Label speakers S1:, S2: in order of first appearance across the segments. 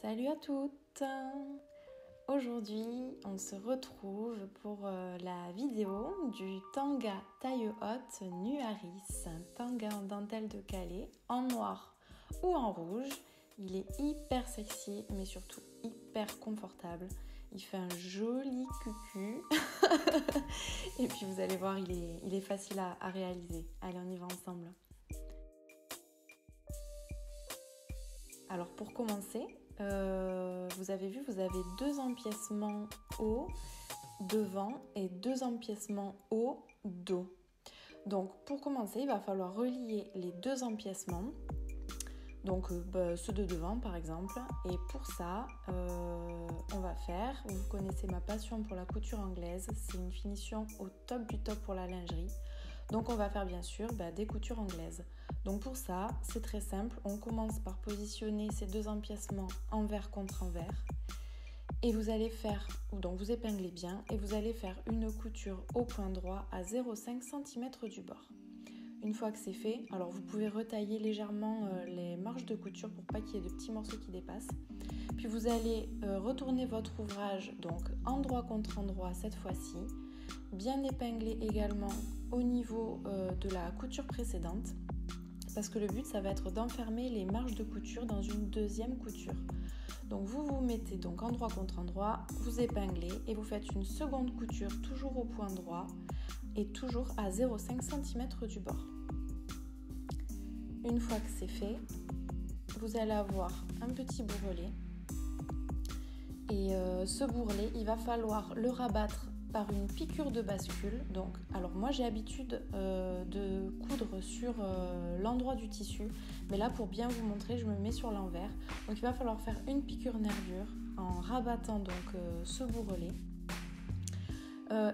S1: Salut à toutes! Aujourd'hui, on se retrouve pour la vidéo du tanga taille haute Nuaris, un tanga en dentelle de Calais, en noir ou en rouge. Il est hyper sexy, mais surtout hyper confortable. Il fait un joli cucu. Et puis vous allez voir, il est facile à réaliser. Allez, on y va ensemble. Alors pour commencer, vous avez vu, vous avez deux empiècements haut devant et deux empiècements haut dos. Donc pour commencer, il va falloir relier les deux empiècements, donc ceux de devant par exemple. Et pour ça, on va faire, vous connaissez ma passion pour la couture anglaise, c'est une finition au top du top pour la lingerie. Donc on va faire bien sûr des coutures anglaises. Donc pour ça, c'est très simple. On commence par positionner ces deux empiècements envers contre envers. Et vous allez faire, donc vous épinglez bien, et vous allez faire une couture au point droit à 0,5 cm du bord. Une fois que c'est fait, alors vous pouvez retailler légèrement les marges de couture pour pas qu'il y ait de petits morceaux qui dépassent. Puis vous allez retourner votre ouvrage, donc endroit contre endroit cette fois-ci, bien épingler également au niveau de la couture précédente, parce que le but ça va être d'enfermer les marges de couture dans une deuxième couture. Donc vous mettez donc endroit contre endroit, vous épinglez et vous faites une seconde couture toujours au point droit et toujours à 0,5 cm du bord. Une fois que c'est fait, vous allez avoir un petit bourrelet et ce bourrelet, il va falloir le rabattre par une piqûre de bascule. Donc, alors moi j'ai l'habitude de coudre sur l'endroit du tissu, mais là pour bien vous montrer, je me mets sur l'envers. Donc il va falloir faire une piqûre nervure en rabattant donc ce bourrelet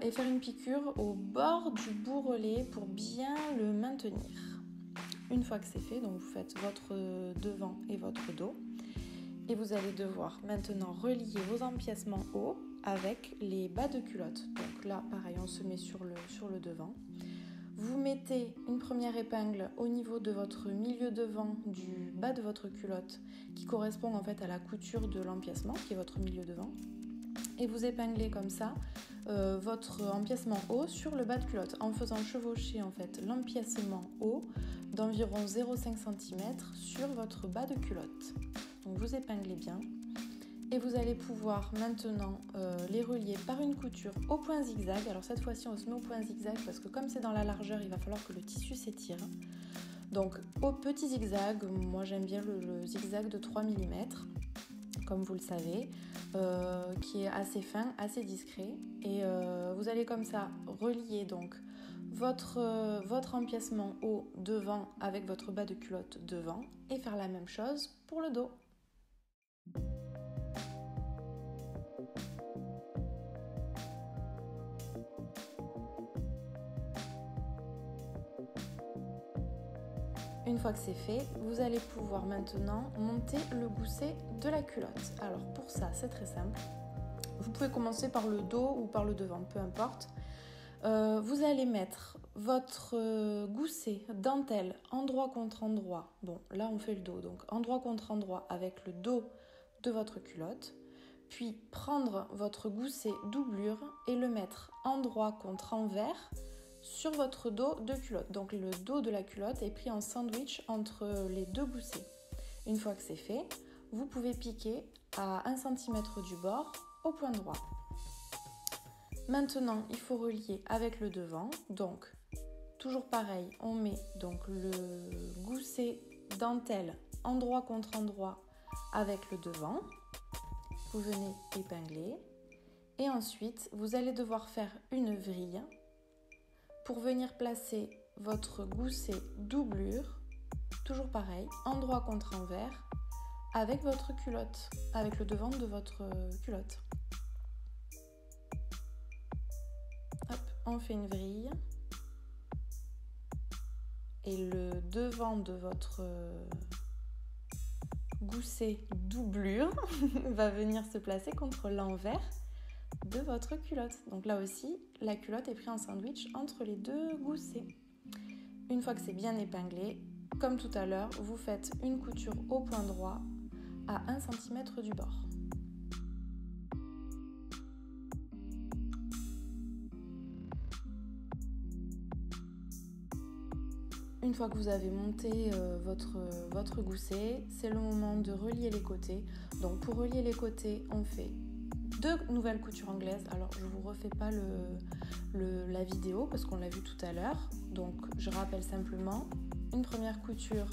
S1: et faire une piqûre au bord du bourrelet pour bien le maintenir. Une fois que c'est fait, donc vous faites votre devant et votre dos. Et vous allez devoir maintenant relier vos empiècements hauts avec les bas de culotte. Donc là, pareil, on se met sur le devant. Vous mettez une première épingle au niveau de votre milieu devant du bas de votre culotte qui correspond en fait à la couture de l'empiècement qui est votre milieu devant. Et vous épinglez comme ça votre empiècement haut sur le bas de culotte en faisant chevaucher en fait l'empiècement haut d'environ 0,5 cm sur votre bas de culotte. Donc vous épinglez bien et vous allez pouvoir maintenant les relier par une couture au point zigzag. Alors cette fois-ci on se met au point zigzag parce que comme c'est dans la largeur, il va falloir que le tissu s'étire. Donc au petit zigzag, moi j'aime bien le zigzag de 3 mm, comme vous le savez, qui est assez fin, assez discret. Et vous allez comme ça relier donc votre empiècement haut devant avec votre bas de culotte devant et faire la même chose pour le dos. Une fois que c'est fait, vous allez pouvoir maintenant monter le gousset de la culotte. Alors pour ça, c'est très simple. Vous pouvez commencer par le dos ou par le devant, peu importe. Vous allez mettre votre gousset dentelle endroit contre endroit. Bon, là on fait le dos, donc endroit contre endroit avec le dos de votre culotte. Puis prendre votre gousset doublure et le mettre endroit contre envers sur votre dos de culotte. Donc le dos de la culotte est pris en sandwich entre les deux goussets. Une fois que c'est fait, vous pouvez piquer à 1 cm du bord au point droit. Maintenant, il faut relier avec le devant. Donc, toujours pareil, on met donc le gousset dentelle endroit contre endroit avec le devant. Vous venez épingler. Et ensuite, vous allez devoir faire une vrille pour venir placer votre gousset doublure, toujours pareil, endroit contre envers, avec votre culotte, avec le devant de votre culotte. Hop, on fait une vrille. Et le devant de votre gousset doublure va venir se placer contre l'envers de votre culotte. Donc là aussi, la culotte est prise en sandwich entre les deux goussets. Une fois que c'est bien épinglé, comme tout à l'heure, vous faites une couture au point droit à 1 cm du bord. Une fois que vous avez monté votre gousset, c'est le moment de relier les côtés. Donc pour relier les côtés, on fait 2 nouvelles coutures anglaises. Alors je ne vous refais pas la vidéo parce qu'on l'a vu tout à l'heure. Donc je rappelle simplement une première couture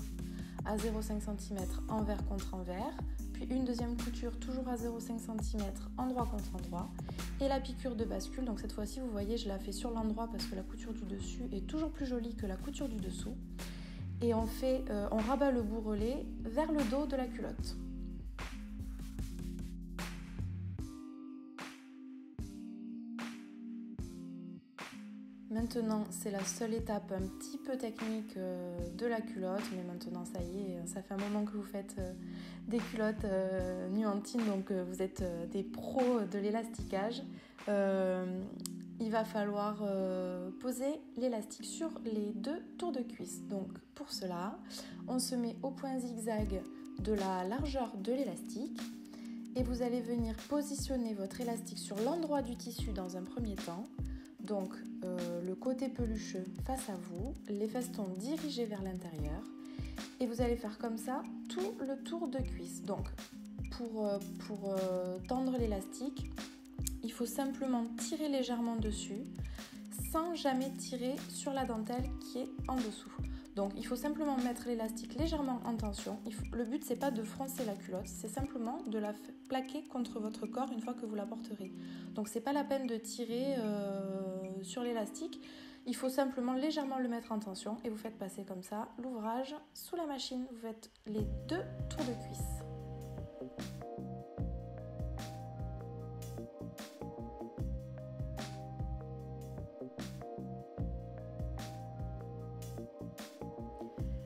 S1: à 0,5 cm envers contre envers, puis une deuxième couture toujours à 0,5 cm endroit contre endroit, et la piqûre de bascule. Donc cette fois-ci, vous voyez, je la fais sur l'endroit parce que la couture du dessus est toujours plus jolie que la couture du dessous. Et on rabat le bourrelet vers le dos de la culotte. Maintenant, c'est la seule étape un petit peu technique de la culotte, mais maintenant ça y est, ça fait un moment que vous faites des culottes nuantines, donc vous êtes des pros de l'élasticage. Il va falloir poser l'élastique sur les 2 tours de cuisse. Donc pour cela, on se met au point zigzag de la largeur de l'élastique et vous allez venir positionner votre élastique sur l'endroit du tissu dans un premier temps. Donc le côté pelucheux face à vous, les festons dirigés vers l'intérieur, et vous allez faire comme ça tout le tour de cuisse. Donc pour tendre l'élastique, il faut simplement tirer légèrement dessus sans jamais tirer sur la dentelle qui est en dessous. Donc il faut simplement mettre l'élastique légèrement en tension. Le but, c'est pas de froncer la culotte, c'est simplement de la plaquer contre votre corps une fois que vous la porterez. Donc c'est pas la peine de tirer sur l'élastique, il faut simplement légèrement le mettre en tension et vous faites passer comme ça l'ouvrage sous la machine. Vous faites les 2 tours de cuisse.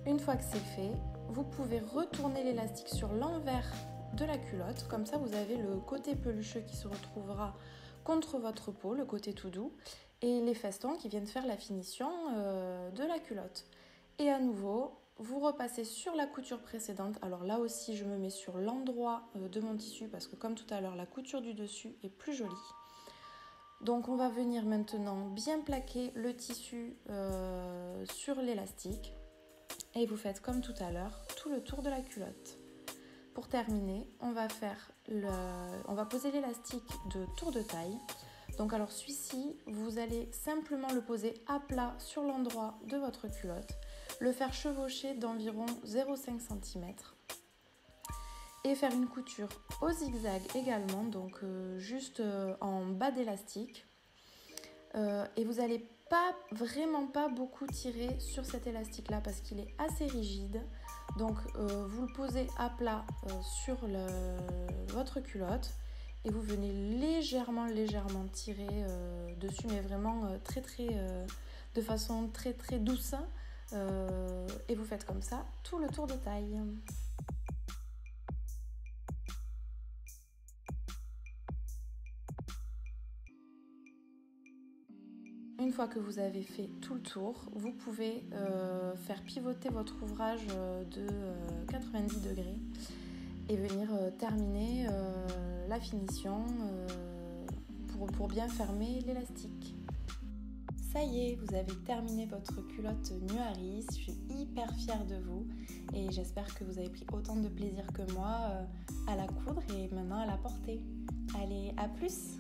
S1: Une fois que c'est fait, vous pouvez retourner l'élastique sur l'envers de la culotte. Comme ça, vous avez le côté pelucheux qui se retrouvera contre votre peau, le côté tout doux, et les festons qui viennent faire la finition de la culotte. Et à nouveau, vous repassez sur la couture précédente. Alors là aussi, je me mets sur l'endroit de mon tissu parce que comme tout à l'heure, la couture du dessus est plus jolie. Donc on va venir maintenant bien plaquer le tissu sur l'élastique. Et vous faites comme tout à l'heure, tout le tour de la culotte. Pour terminer, on va poser l'élastique de tour de taille. Donc alors celui-ci, vous allez simplement le poser à plat sur l'endroit de votre culotte, le faire chevaucher d'environ 0,5 cm et faire une couture au zigzag également, donc juste en bas d'élastique. Et vous allez vraiment pas beaucoup tirer sur cet élastique là parce qu'il est assez rigide, donc vous le posez à plat sur votre culotte et vous venez légèrement tirer dessus, mais vraiment de façon très douce, et vous faites comme ça tout le tour de taille. Une fois que vous avez fait tout le tour, vous pouvez faire pivoter votre ouvrage de 90 degrés et venir terminer la finition pour bien fermer l'élastique. Ça y est, vous avez terminé votre culotte New Harris. Je suis hyper fière de vous et j'espère que vous avez pris autant de plaisir que moi à la coudre et maintenant à la porter. Allez, à plus!